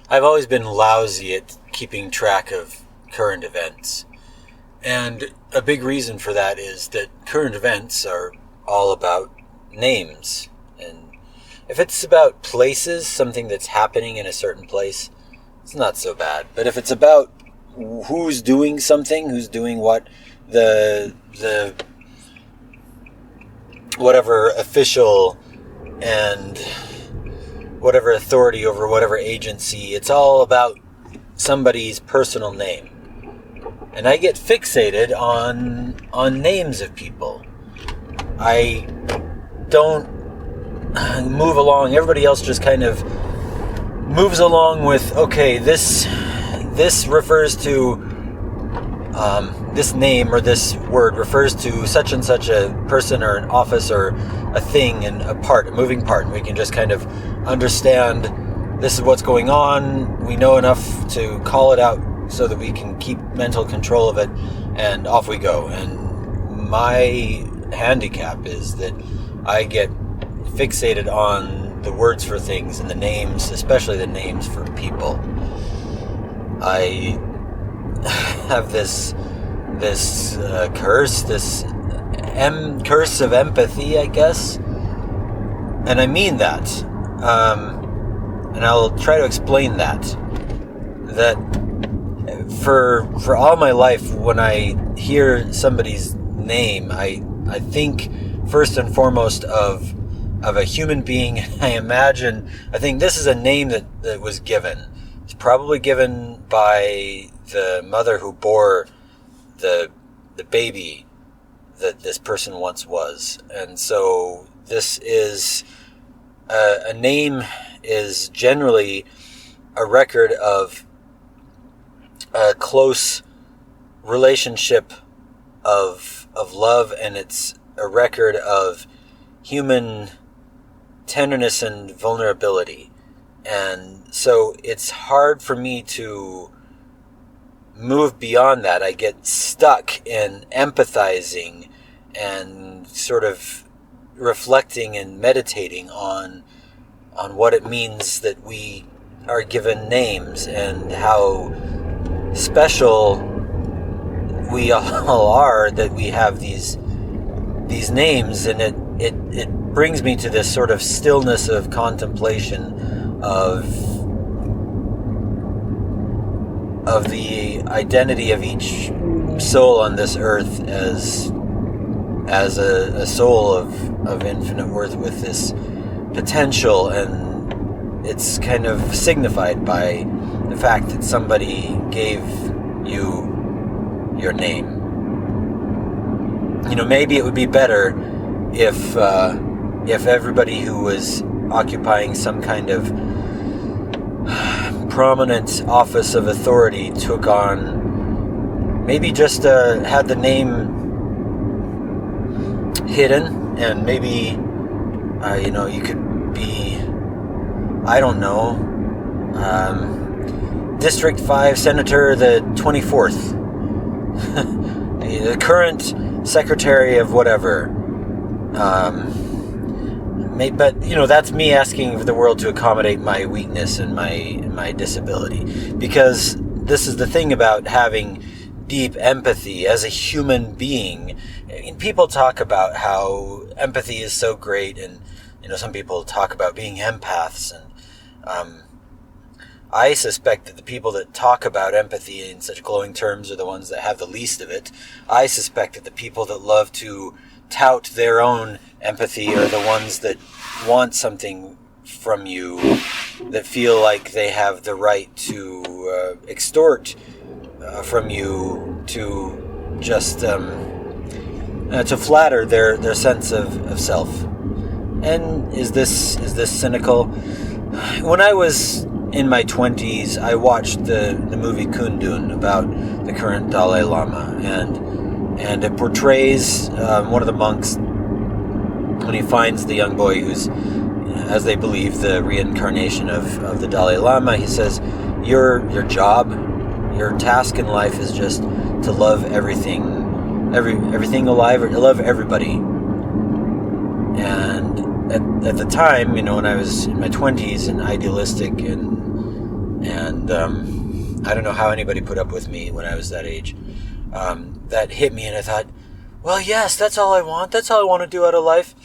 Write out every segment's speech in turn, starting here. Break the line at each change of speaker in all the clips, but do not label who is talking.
I've always been lousy at keeping track of current events. And a big reason for that is that current events are all about names. And if it's about places, something that's happening in a certain place, it's not so bad. But if it's about who's doing something, who's doing what, the whatever official and whatever authority over whatever agency, it's all about somebody's personal name. And I get fixated on names of people. I don't move along. Everybody else just kind of moves along with, okay, this refers to this name or this word refers to such and such a person or an office or a thing and a moving part. And we can just kind of understand this is what's going on. We know enough to call it out so that we can keep mental control of it, and off we go. And my handicap is that I get fixated on the words for things and the names, especially the names for people. I have this curse, curse of empathy, I guess, and I mean that, and I'll try to explain that for all my life, when I hear somebody's name, I think first and foremost of a human being. I think this is a name that was given. It's probably given by the mother who bore the baby that this person once was. And so this is a name is generally a record of a close relationship of love, and it's a record of human tenderness and vulnerability. And so it's hard for me to move beyond that. I get stuck in empathizing and sort of reflecting and meditating on what it means that we are given names and how special we all are that we have these names. And it brings me to this sort of stillness of contemplation of the identity of each soul on this earth as a soul of infinite worth with this potential. And it's kind of signified by the fact that somebody gave you your name. Maybe it would be better if everybody who was occupying some kind of prominent office of authority took on, maybe just had the name hidden, and maybe you could be, I don't know, District 5 Senator the 24th, the current Secretary of whatever. But that's me asking for the world to accommodate my weakness and my disability, because this is the thing about having deep empathy as a human being. People talk about how empathy is so great, and some people talk about being empaths, and I suspect that the people that talk about empathy in such glowing terms are the ones that have the least of it. I suspect that the people that love to tout their own empathy are the ones that want something from you, that feel like they have the right to extort from you, to just to flatter their sense of self. And is this cynical? When I was in my 20s, I watched the movie Kundun about the current Dalai Lama, and it portrays one of the monks when he finds the young boy who's, as they believe, the reincarnation of the Dalai Lama. He says, your job, your task in life is just to love everything alive, or to love everybody. And at the time, when I was in my 20s and idealistic and and I don't know how anybody put up with me when I was that age. That hit me, and I thought, well, yes, that's all I want. That's all I want to do out of life.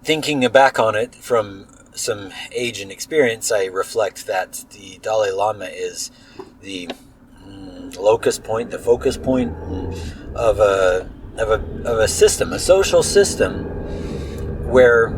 Thinking back on it from some age and experience, I reflect that the Dalai Lama is the locus point, the focus point of a system, a social system, where,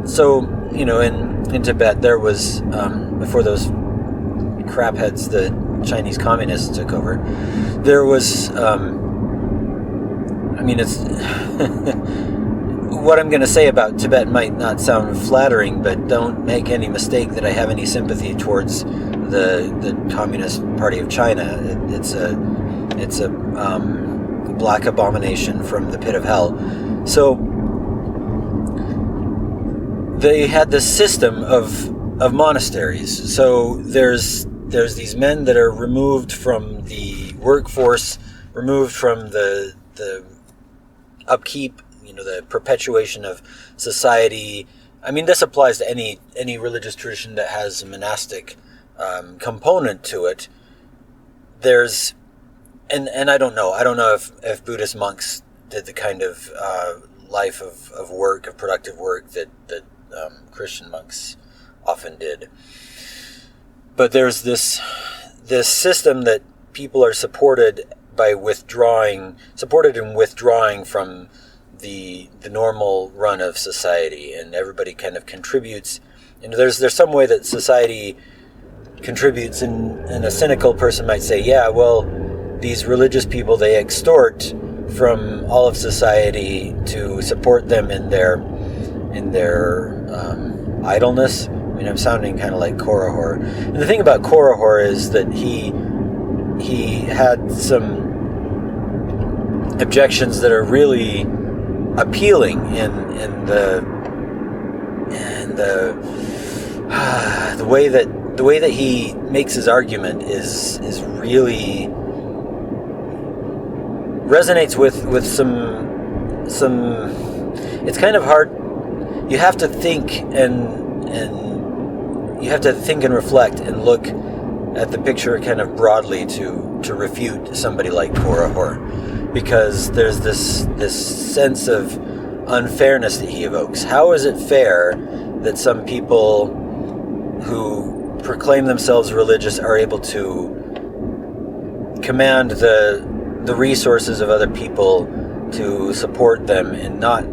so, you know, in Tibet there was, before those crapheads, the Chinese communists took over, there was, it's what I'm going to say about Tibet might not sound flattering, but don't make any mistake that I have any sympathy towards the Communist Party of China. It's a black abomination from the pit of hell. So they had this system of monasteries. So there's these men that are removed from the workforce, removed from the upkeep, the perpetuation of society. I mean, this applies to any religious tradition that has a monastic component to it. There's, and I don't know if Buddhist monks did the kind of life of work, of productive work that Christian monks often did. But there's this system that people are supported and withdrawing from the normal run of society, and everybody kind of contributes. There's some way that society contributes, and a cynical person might say, yeah, well, these religious people, they extort from all of society to support them in their idleness. I mean, I'm sounding kind of like Korihor. And the thing about Korihor is that he had some objections that are really appealing in the way that he makes his argument is really resonates with some. It's kind of hard. You have to think and you have to think and reflect and look at the picture kind of broadly to refute somebody like Korihor, because there's this sense of unfairness that he evokes. How is it fair that some people who proclaim themselves religious are able to command the resources of other people to support them in not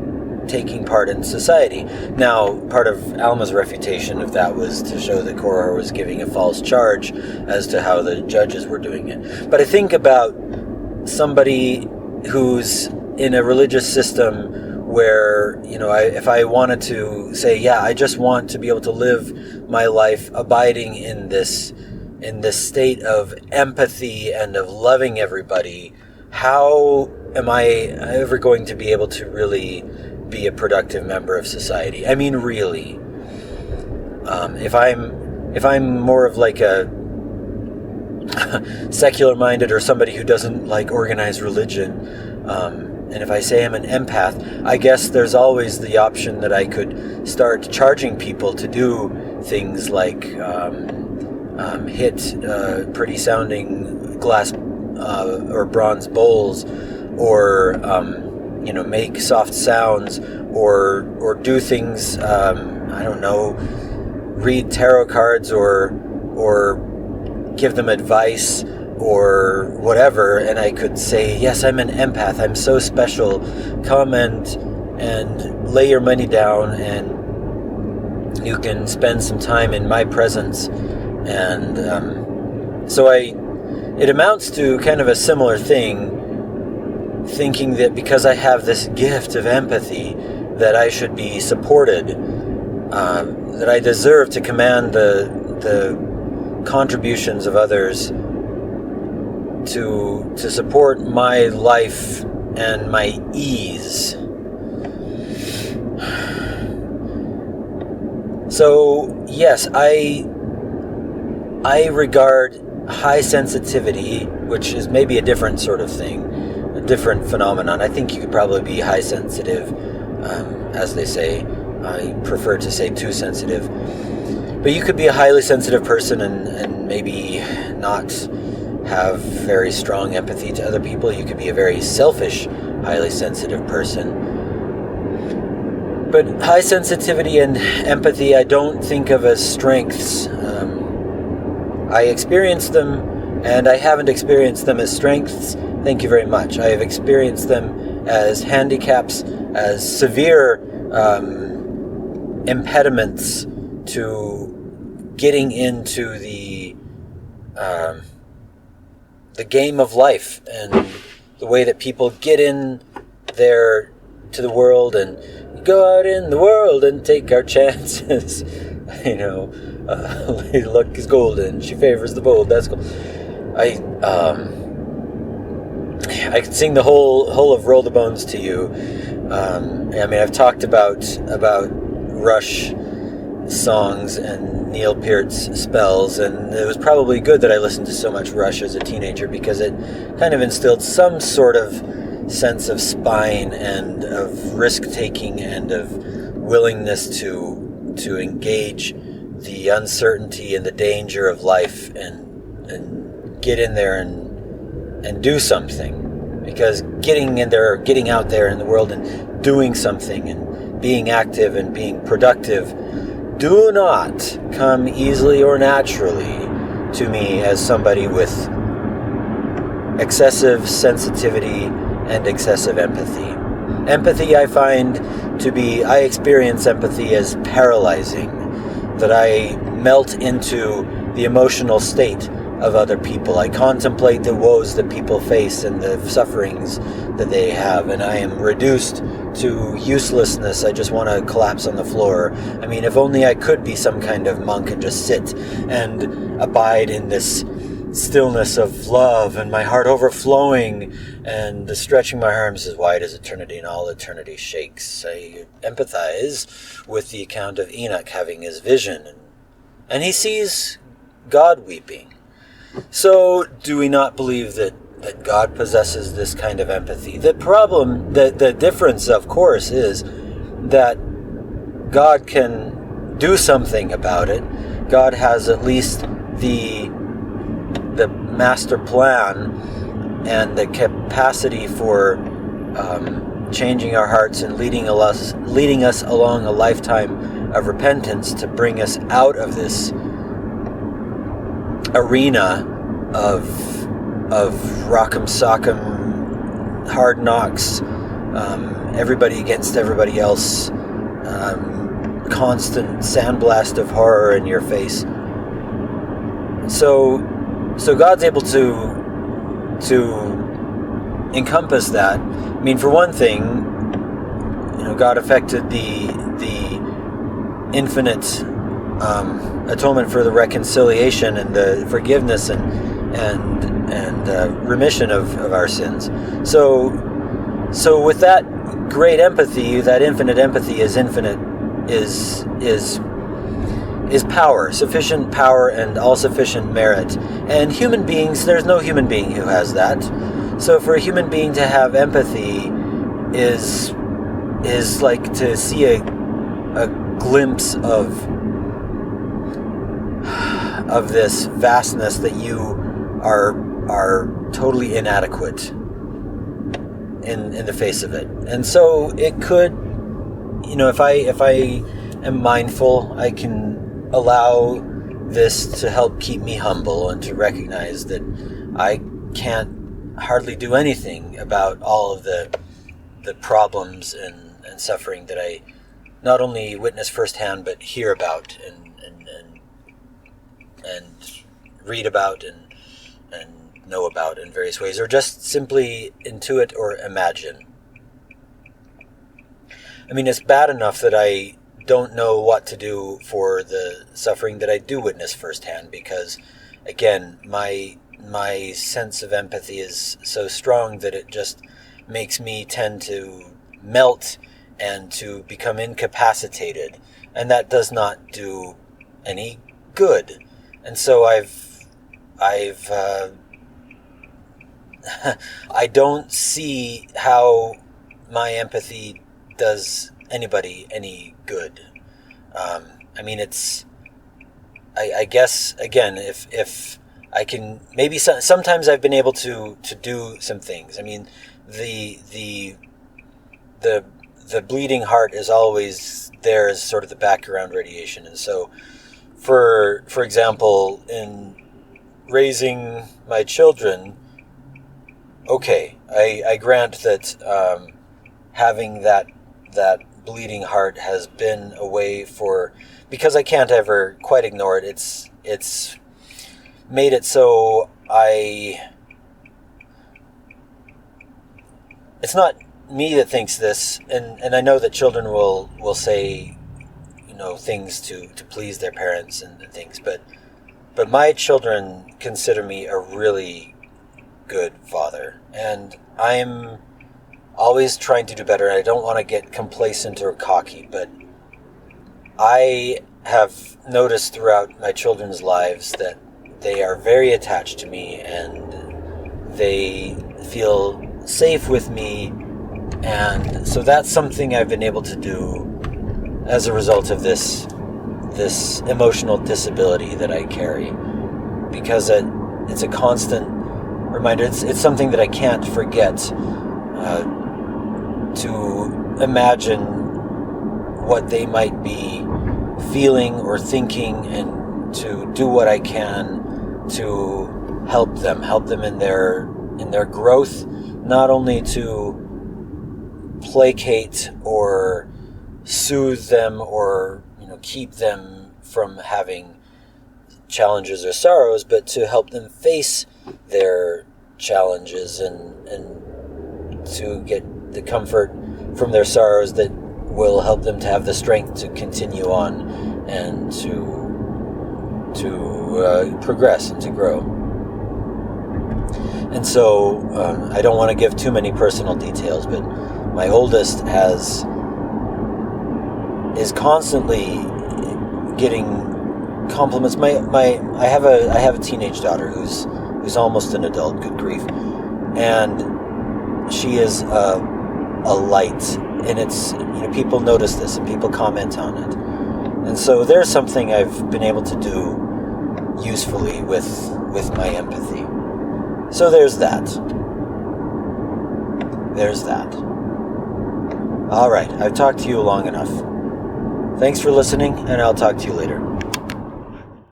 taking part in society? Now, part of Alma's refutation of that was to show that Korihor was giving a false charge as to how the judges were doing it. But I think about somebody who's in a religious system where, if I wanted to say, yeah, I just want to be able to live my life abiding in this state of empathy and of loving everybody, how am I ever going to be able to really be a productive member of society? I mean, really. If I'm more of like a secular-minded or somebody who doesn't like organized religion, and if I say I'm an empath, I guess there's always the option that I could start charging people to do things like hit pretty sounding glass or bronze bowls, or make soft sounds, or do things, I don't know, read tarot cards or give them advice or whatever, and I could say, yes, I'm an empath, I'm so special, come and lay your money down and you can spend some time in my presence. And so it amounts to kind of a similar thing, thinking that because I have this gift of empathy that I should be supported, that I deserve to command the contributions of others to support my life and my ease. So yes, I regard high sensitivity, which is maybe a different sort of thing, a different phenomenon. I think you could probably be high sensitive, as they say. I prefer to say too sensitive. But you could be a highly sensitive person and maybe not have very strong empathy to other people. You could be a very selfish, highly sensitive person. But high sensitivity and empathy I don't think of as strengths. I experience them, and I haven't experienced them as strengths. Thank you very much. I have experienced them as handicaps, as severe impediments to getting into the game of life and the way that people get in there to the world and go out in the world and take our chances. Luck is golden. She favors the bold. That's cool. I could sing the whole of Roll the Bones to you. I've talked about Rush songs and Neil Peart's spells, and it was probably good that I listened to so much Rush as a teenager, because it kind of instilled some sort of sense of spine and of risk-taking and of willingness to engage the uncertainty and the danger of life and get in there and do something. Because getting in there, getting out there in the world and doing something and being active and being productive do not come easily or naturally to me as somebody with excessive sensitivity and excessive empathy. Empathy I experience empathy as paralyzing, that I melt into the emotional state of other people. I contemplate the woes that people face and the sufferings that they have, and I am reduced to uselessness. I just want to collapse on the floor. If only I could be some kind of monk and just sit and abide in this stillness of love and my heart overflowing and stretching my arms as wide as eternity, and all eternity shakes. I empathize with the account of Enoch having his vision, and he sees God weeping. So do we not believe that God possesses this kind of empathy? The problem, the difference, of course, is that God can do something about it. God has at least the master plan and the capacity for changing our hearts and leading us along a lifetime of repentance to bring us out of this arena of rock'em sock'em, hard knocks, everybody against everybody else, constant sandblast of horror in your face. So God's able to encompass that. For one thing, God affected the infinite atonement for the reconciliation and the forgiveness and remission of our sins. So with that great empathy, that infinite empathy is power, sufficient power and all sufficient merit. And human beings, there's no human being who has that. So for a human being to have empathy is like to see a glimpse of this vastness that you are totally inadequate in the face of it. And so it could, if I am mindful, I can allow this to help keep me humble and to recognize that I can't hardly do anything about all of the problems and suffering that I not only witness firsthand but hear about and read about and know about in various ways, or just simply intuit or imagine. It's bad enough that I don't know what to do for the suffering that I do witness firsthand, because, again, my sense of empathy is so strong that it just makes me tend to melt and to become incapacitated, and that does not do any good. And so I don't see how my empathy does anybody any good. I guess again, if I can maybe sometimes I've been able to do some things. I mean, the the the bleeding heart is always there as sort of the background radiation, and so for example, in raising my children, okay, I grant that having that bleeding heart has been a way for, because I can't ever quite ignore it. It's made it so it's not me that thinks this, and I know that children will say, things to please their parents and things, but my children consider me a really good father, and I'm always trying to do better. I don't want to get complacent or cocky, but I have noticed throughout my children's lives that they are very attached to me, and they feel safe with me, and so that's something I've been able to do as a result of this emotional disability that I carry, because it's a constant reminder. It's something that I can't forget, to imagine what they might be feeling or thinking, and to do what I can to help them in their growth, not only to placate or soothe them or keep them from having challenges or sorrows, but to help them face their challenges and to get the comfort from their sorrows that will help them to have the strength to continue on and to progress and to grow. And so I don't want to give too many personal details, but my oldest is constantly getting compliments. I have a teenage daughter who's almost an adult. Good grief, and she is a light, and it's people notice this and people comment on it, and so there's something I've been able to do usefully with my empathy. So there's that. All right, I've talked to you long enough. Thanks for listening, and I'll talk to you later.